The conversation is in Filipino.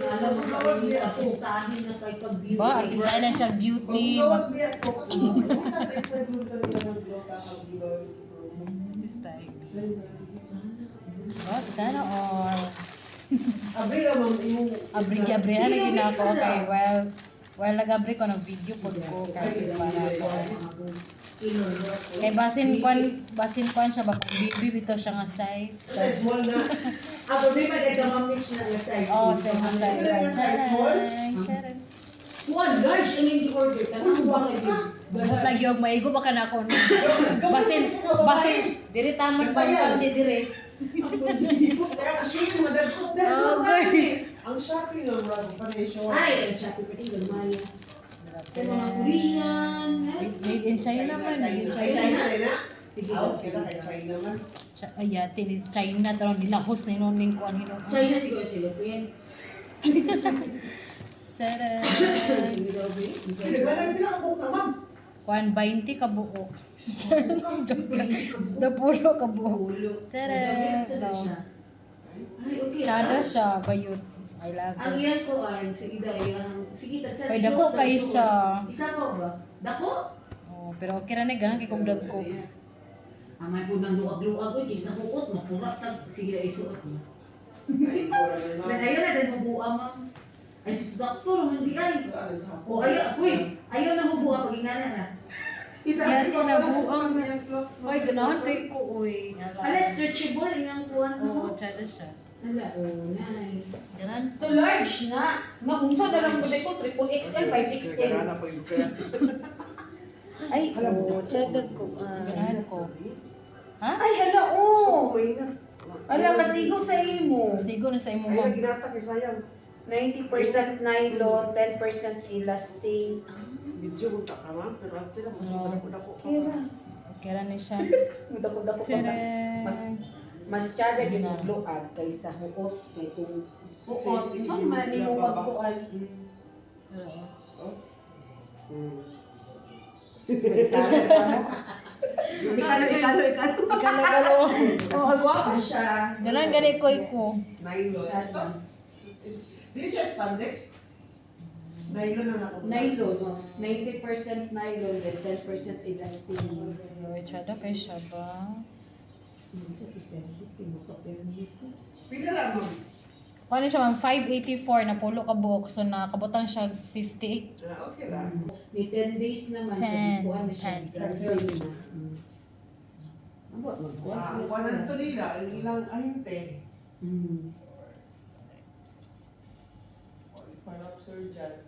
Alam mo kami artistahin na kay pag-beauty. Ba, artistahin na siya beauty. Artistahin. Oh, sana all. Abri ano ginako kay while nag-abri ko ng video pod ko kay para kay basin kwan siya ba kung bibi bitaw siya nga size. Small na. Problema dito ma-mix na size. Oh, same size. One large ang hindi order. Tapos buwang lagi. Bukod lagi og maigo baka na ako. Basin diri tamad pa yung dire. Kaya kasi yung madagkot. Okay. Ang Shopee lang, Bravo, panisyo. Ay, ang Shopee pati gamay. Sa mga Korean. Made in China man. Made in China. Sige. Kita kay China man. Ayatin is China. Tarong nilahos na yun ning kuan hino. China siguro sila po yan. Tara. Nagbanan din ako na ma'am. Kuan 20 ka buo. Dapulo ka buo. Tara. Ay, okay. Tsada siya bayot. I love Ang it. yan ko ay, sige dahil, sige tagsa. Ay, dako kay siya. Isa pa ba? Dako? Oh, pero okay ra ni gan kay kog dagko. Amay po nang luwag-luwag ko, kisa hukot, mapurat tag, sige ay suot mo. Ayaw na din mabuha ma'am. Ay, sakto naman di ay. O ayaw, ayaw na mabuha pag ingana na. Isa Yan pa na buang. Oy, ganahan kay ko oy. Hala, stretchable, inang kuhan Oo, mo. tsada siya. Hala, oh, nice. Ganan. So large na. Naunsa na lang po ko, triple XL, 5XL. Ay, Oo, tsada ko. Ganahan ko. Ha? ay, hala, oh. Hala, masigo sa imo. Siguro na sa imo Ay, ma'am. ginata kay sayang. 90% nylon, 10% elastic. Video mo ta ka ma'am, pero after na kasi madako-dako ka. Kira. Okay ra ni siya. Dako-dako pa. Tsada. Mas tsada din ang luag kaysa hukot. Kay kung hukot, saan man ni mo magkuan? Ikalo. Ikalo. Oh, agwapa siya. Ganan gani ko ko. Nylon. Dili siya spandex. Nylon na ako. Nylon, oh. 90% nylon and 10% elastic. Oy, tsada kay siya ba? Sa siservi, pinukapin dito. Pila ra ma'am? Kani siya ma'am 584 na pulo ka buok so nakabutang siya 58. Okay ra. May 10 days naman sa bukuan na siya. Transfer na. Abot, magkuhan. Kuanan to nila ang ilang ahente. Para surgeon.